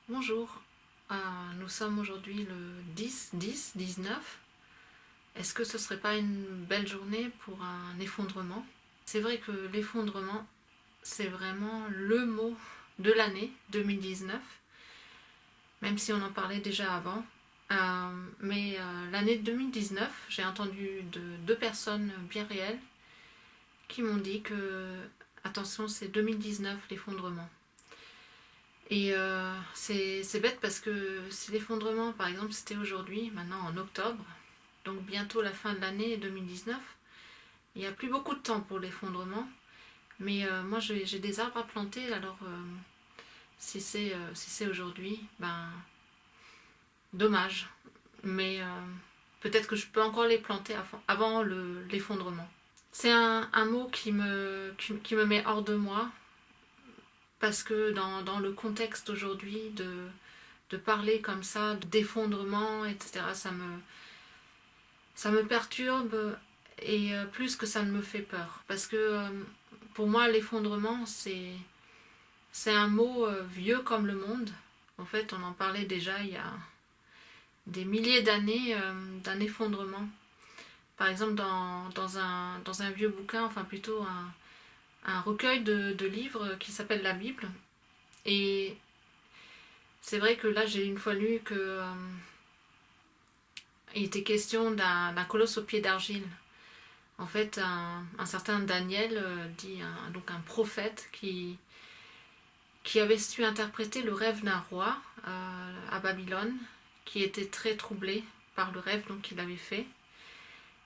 Bonjour, nous sommes aujourd'hui le 10-10-19. Est-ce que ce serait pas une belle journée pour un effondrement? C'est vrai que l'effondrement, c'est vraiment le mot de l'année 2019, même si on en parlait déjà avant. Mais l'année 2019, j'ai entendu de deux personnes bien réelles qui m'ont dit que, attention, c'est 2019 l'effondrement. Et c'est bête parce que si l'effondrement, par exemple, c'était aujourd'hui, maintenant en octobre, donc bientôt la fin de l'année 2019, il n'y a plus beaucoup de temps pour l'effondrement. Mais moi, j'ai des arbres à planter, alors si c'est aujourd'hui, ben dommage. Mais peut-être que je peux encore les planter avant l'effondrement. C'est un mot qui me met hors de moi, parce que dans le contexte aujourd'hui de parler comme ça, d'effondrement, etc., ça me perturbe, et plus que ça ne me fait peur. Parce que pour moi, l'effondrement, c'est un mot vieux comme le monde. En fait, on en parlait déjà il y a des milliers d'années d'un effondrement. Par exemple, dans un vieux bouquin, enfin plutôt un recueil de livres qui s'appelle la Bible. Et c'est vrai que là, j'ai une fois lu que il était question d'un colosse au pied d'argile. En fait, un certain Daniel, dit donc un prophète qui avait su interpréter le rêve d'un roi à Babylone, qui était très troublé par le rêve qu'il avait fait.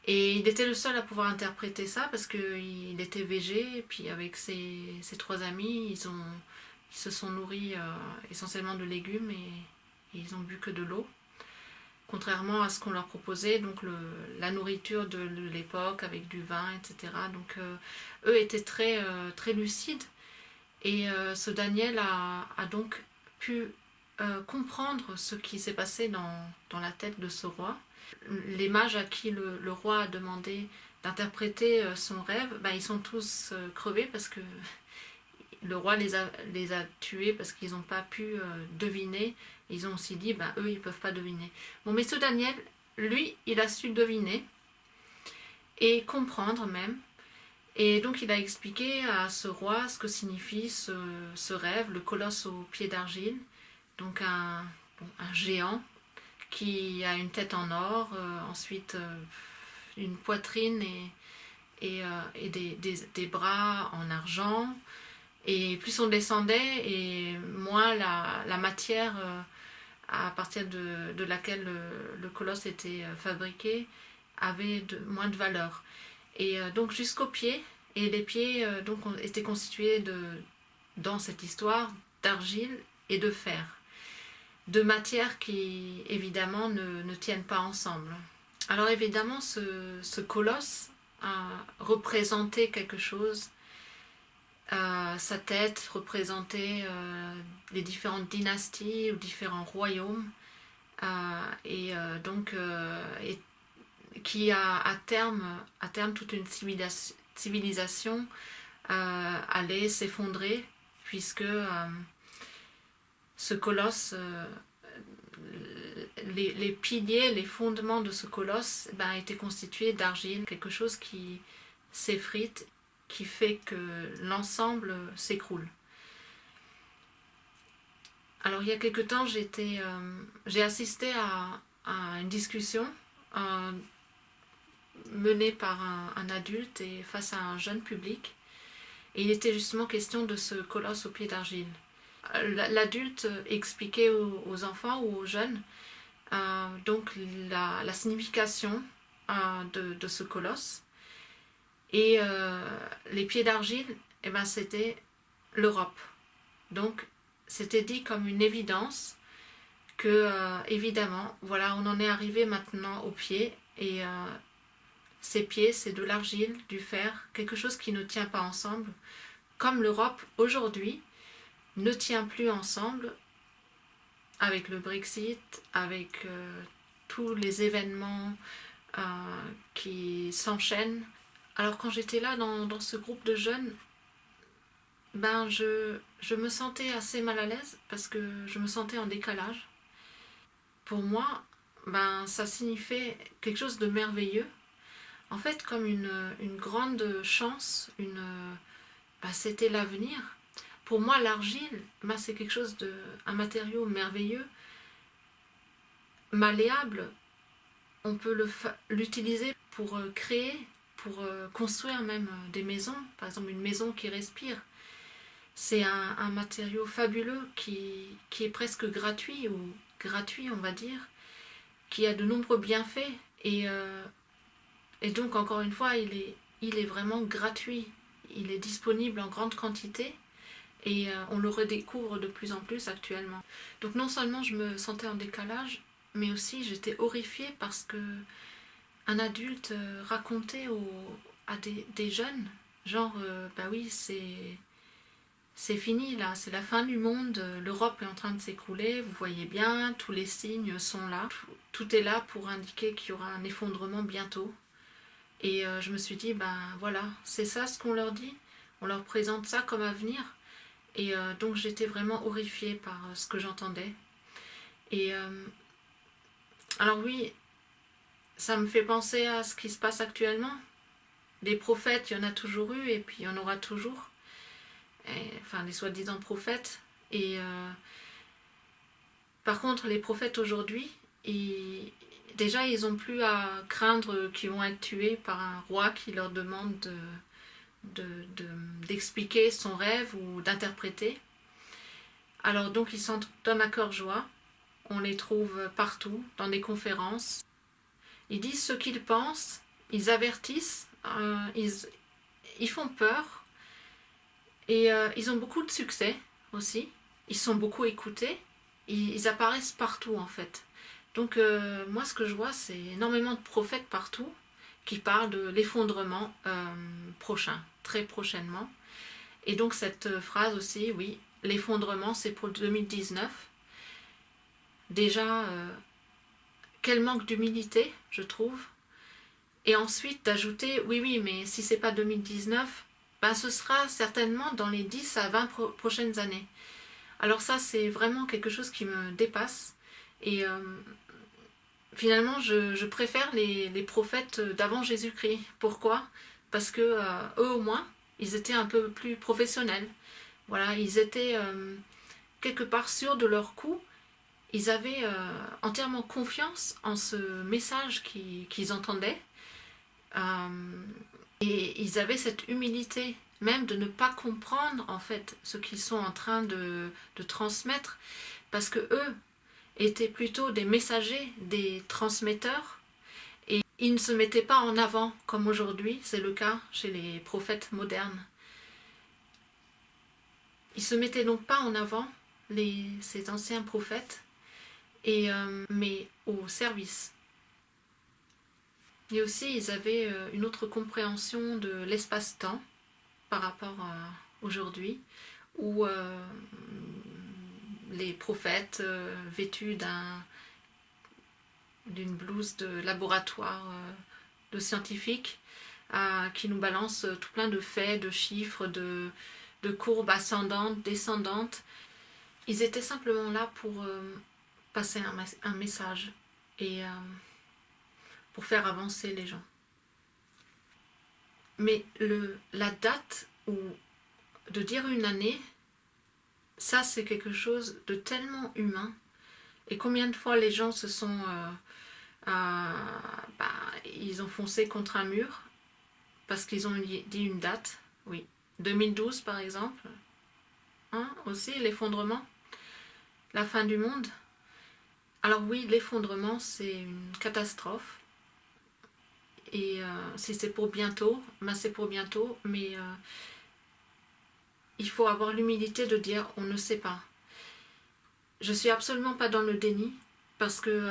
Et il était le seul à pouvoir interpréter ça parce qu'il était végé, et puis avec ses trois amis, ils se sont nourris essentiellement de légumes, et ils ont bu que de l'eau. Contrairement à ce qu'on leur proposait, donc la nourriture de l'époque avec du vin, etc. Donc eux étaient très lucides, et ce Daniel a donc pu comprendre ce qui s'est passé dans la tête de ce roi. Les mages à qui le roi a demandé d'interpréter son rêve, ben, ils sont tous crevés parce que le roi les a tués parce qu'ils n'ont pas pu deviner. Ils ont aussi dit, ben, eux, ils ne peuvent pas deviner. Bon, mais ce Daniel, lui, il a su deviner et comprendre même. Et donc, il a expliqué à ce roi ce que signifie ce rêve, le colosse au pied d'argile. Donc, un géant qui a une tête en or, ensuite une poitrine et des bras en argent. Et plus on descendait, et moins la matière à partir de laquelle le colosse était fabriqué avait moins de valeur. Et donc jusqu'aux pieds, et les pieds étaient constitués dans cette histoire d'argile et de fer. Deux matières qui évidemment ne tiennent pas ensemble. Alors évidemment, ce colosse représentait quelque chose. Sa tête représentait les différentes dynasties ou différents royaumes, et qui à terme toute une civilisation allait s'effondrer, puisque ce colosse, les piliers, les fondements de ce colosse étaient constitués d'argile, quelque chose qui s'effrite, qui fait que l'ensemble s'écroule. Alors il y a quelque temps, j'ai assisté à une discussion menée par un adulte et face à un jeune public. Et il était justement question de ce colosse au pied d'argile. L'adulte expliquait aux enfants ou aux jeunes donc la signification de ce colosse. Et les pieds d'argile, c'était l'Europe. Donc c'était dit comme une évidence que évidemment, voilà, on en est arrivé maintenant aux pieds, et ces pieds, c'est de l'argile, du fer, quelque chose qui ne tient pas ensemble, comme l'Europe aujourd'hui ne tient plus ensemble avec le Brexit, avec tous les événements euh, qui s'enchaînent. Alors quand j'étais là dans ce groupe de jeunes, ben je me sentais assez mal à l'aise parce que je me sentais en décalage. Pour moi, ben ça signifiait quelque chose de merveilleux. En fait, comme une grande chance, ben, c'était l'avenir. Pour moi, l'argile, ben, c'est quelque chose un matériau merveilleux, malléable. On peut l'utiliser pour créer, pour construire même des maisons, par exemple une maison qui respire. C'est un matériau fabuleux qui est presque gratuit, ou gratuit on va dire, qui a de nombreux bienfaits, et donc encore une fois il est vraiment gratuit, il est disponible en grande quantité, et on le redécouvre de plus en plus actuellement. Donc non seulement je me sentais en décalage, mais aussi j'étais horrifiée parce que un adulte racontait à des jeunes, genre bah oui c'est fini là, c'est la fin du monde, l'Europe est en train de s'écrouler, vous voyez bien, tous les signes sont là, tout est là pour indiquer qu'il y aura un effondrement bientôt. Et je me suis dit, ben voilà, c'est ça ce qu'on leur dit, on leur présente ça comme avenir. Et donc j'étais vraiment horrifiée par ce que j'entendais. Et alors oui, ça me fait penser à ce qui se passe actuellement. Des prophètes, il y en a toujours eu, et puis il y en aura toujours. Enfin, les soi-disant prophètes. Et par contre, les prophètes aujourd'hui, déjà, ils n'ont plus à craindre qu'ils vont être tués par un roi qui leur demande d'expliquer son rêve ou d'interpréter. Alors donc, ils sont d'un à cœur joie. On les trouve partout, dans des conférences. Ils disent ce qu'ils pensent, ils avertissent, ils font peur, et ils ont beaucoup de succès aussi. Ils sont beaucoup écoutés, ils apparaissent partout en fait. Donc moi ce que je vois, c'est énormément de prophètes partout qui parlent de l'effondrement prochain, très prochainement. Et donc cette phrase aussi, oui, l'effondrement c'est pour 2019. Déjà, quel manque d'humilité, je trouve. Et ensuite d'ajouter, oui, oui, mais si c'est pas 2019, ben ce sera certainement dans les 10 à 20 prochaines années. Alors ça, c'est vraiment quelque chose qui me dépasse. Et finalement, je préfère les prophètes d'avant Jésus-Christ. Pourquoi? Parce que eux, au moins, ils étaient un peu plus professionnels. Voilà, ils étaient quelque part sûrs de leur coup. Ils avaient entièrement confiance en ce message qu'ils entendaient. Et ils avaient cette humilité même de ne pas comprendre en fait ce qu'ils sont en train de transmettre, parce que eux étaient plutôt des messagers, des transmetteurs, et ils ne se mettaient pas en avant comme aujourd'hui c'est le cas chez les prophètes modernes. Ils se mettaient donc pas en avant, ces anciens prophètes, mais au service. Et aussi, ils avaient une autre compréhension de l'espace-temps par rapport à aujourd'hui, où les prophètes vêtus d'une blouse de laboratoire de scientifiques qui nous balancent tout plein de faits, de chiffres, de courbes ascendantes, descendantes. Ils étaient simplement là pour passer un message et pour faire avancer les gens. Mais la date ou de dire une année, ça c'est quelque chose de tellement humain. Et combien de fois les gens se sont ils ont foncé contre un mur parce qu'ils ont dit une date. Oui, 2012 par exemple, hein, aussi l'effondrement, la fin du monde. Alors oui, l'effondrement c'est une catastrophe, et si c'est pour bientôt, ben c'est pour bientôt, mais il faut avoir l'humilité de dire on ne sait pas. je suis absolument pas dans le déni parce que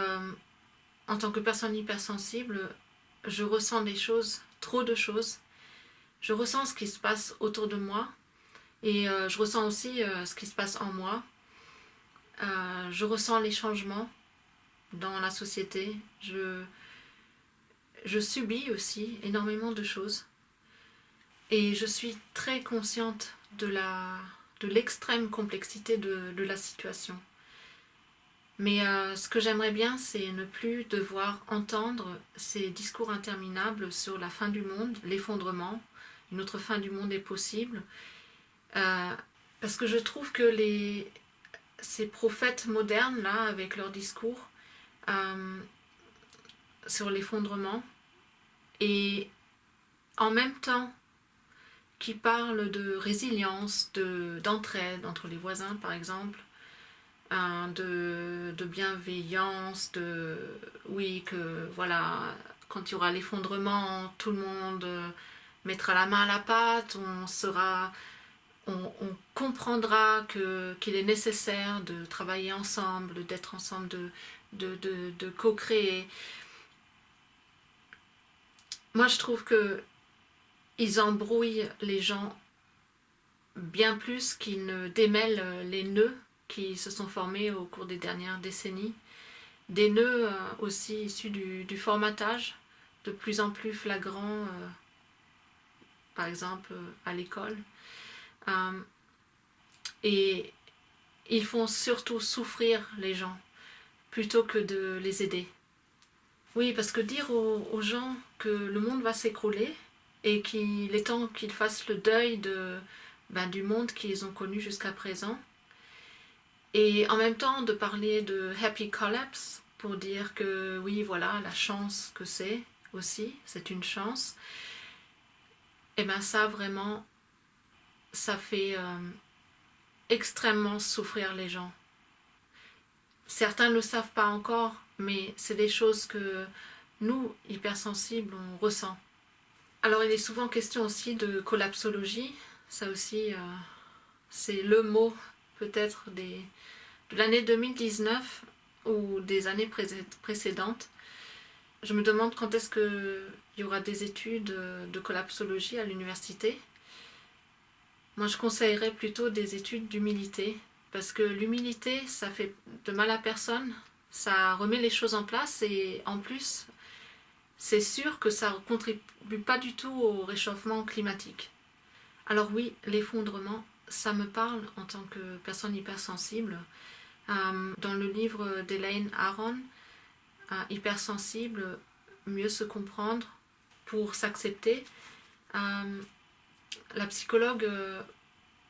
en tant que personne hypersensible, je ressens des choses, trop de choses. Je ressens ce qui se passe autour de moi et je ressens aussi ce qui se passe en moi. Je ressens les changements dans la société. Je subis aussi énormément de choses. Et je suis très consciente de l'extrême complexité de la situation. Mais ce que j'aimerais bien, c'est ne plus devoir entendre ces discours interminables sur la fin du monde, l'effondrement, une autre fin du monde est possible. Parce que je trouve que ces prophètes modernes, là, avec leurs discours sur l'effondrement, et en même temps qui parlent de résilience, d'entraide entre les voisins, par exemple, de bienveillance, oui, que voilà, quand il y aura l'effondrement, tout le monde mettra la main à la pâte, on comprendra qu'il est nécessaire de travailler ensemble, d'être ensemble, de co-créer. Moi, je trouve que ils embrouillent les gens bien plus qu'ils ne démêlent les nœuds qui se sont formés au cours des dernières décennies. Des nœuds aussi issus du formatage, de plus en plus flagrants, par exemple à l'école. Et ils font surtout souffrir les gens, plutôt que de les aider. Oui, parce que dire aux gens que le monde va s'écrouler et qu'il est temps qu'ils fassent le deuil du monde qu'ils ont connu jusqu'à présent, et en même temps de parler de happy collapse pour dire que oui, voilà, la chance que c'est aussi, c'est une chance, et bien ça vraiment, ça fait extrêmement souffrir les gens. Certains ne le savent pas encore, mais c'est des choses que nous, hypersensibles, on ressent. Alors il est souvent question aussi de collapsologie, ça aussi c'est le mot peut-être de l'année 2019 ou des années précédentes. Je me demande quand est-ce qu'il y aura des études de collapsologie à l'université. Moi je conseillerais plutôt des études d'humilité, parce que l'humilité ça fait de mal à personne, ça remet les choses en place et en plus c'est sûr que ça ne contribue pas du tout au réchauffement climatique. Alors oui, l'effondrement, ça me parle en tant que personne hypersensible. Dans le livre d'Elaine Aron, Hypersensible, mieux se comprendre pour s'accepter, la psychologue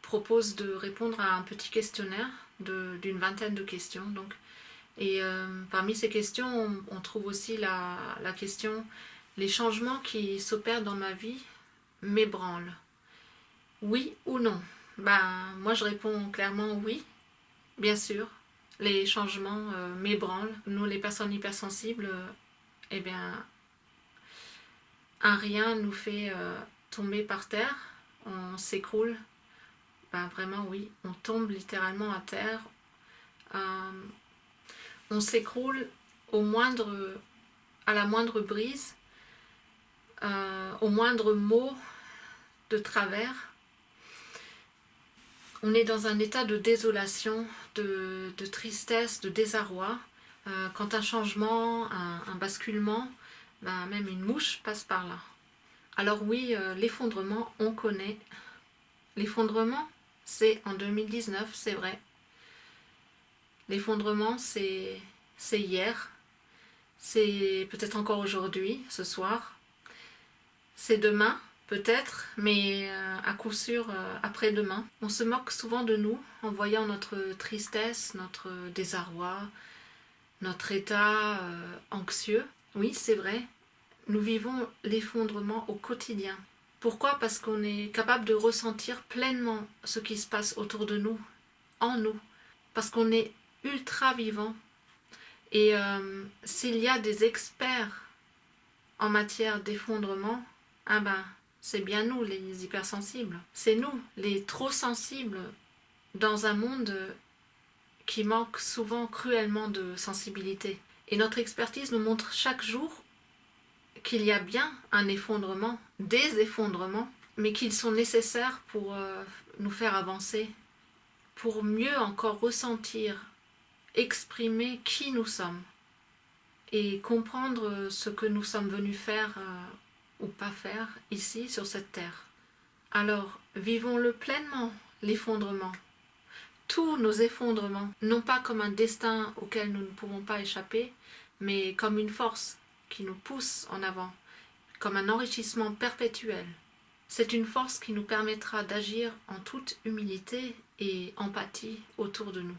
propose de répondre à un petit questionnaire d'une vingtaine de questions. Donc. Et parmi ces questions, on trouve aussi la question « Les changements qui s'opèrent dans ma vie m'ébranlent. Oui ou non ?» Moi, je réponds clairement oui, bien sûr. Les changements m'ébranlent. Nous, les personnes hypersensibles, eh bien, un rien nous fait tomber par terre. On s'écroule. Vraiment, oui, on tombe littéralement à terre. On s'écroule à la moindre brise, au moindre mot de travers. On est dans un état de désolation, de tristesse, de désarroi. Quand un changement, un basculement, même une mouche passe par là. Alors oui, l'effondrement, on connaît. L'effondrement, c'est en 2019, c'est vrai. L'effondrement, c'est hier. C'est peut-être encore aujourd'hui, ce soir. C'est demain, peut-être, mais à coup sûr après-demain. On se moque souvent de nous en voyant notre tristesse, notre désarroi, notre état anxieux. Oui, c'est vrai, nous vivons l'effondrement au quotidien. Pourquoi ? Parce qu'on est capable de ressentir pleinement ce qui se passe autour de nous, en nous. Parce qu'on est ultra vivant. Et s'il y a des experts en matière d'effondrement, c'est bien nous les hypersensibles. C'est nous les trop sensibles dans un monde qui manquent souvent cruellement de sensibilité. Et notre expertise nous montre chaque jour qu'il y a bien un effondrement, des effondrements, mais qu'ils sont nécessaires pour nous faire avancer, pour mieux encore ressentir, exprimer qui nous sommes et comprendre ce que nous sommes venus faire ou pas faire ici sur cette terre. Alors, vivons-le pleinement, l'effondrement, tous nos effondrements, non pas comme un destin auquel nous ne pouvons pas échapper, mais comme une force qui nous pousse en avant, comme un enrichissement perpétuel. C'est une force qui nous permettra d'agir en toute humilité et empathie autour de nous.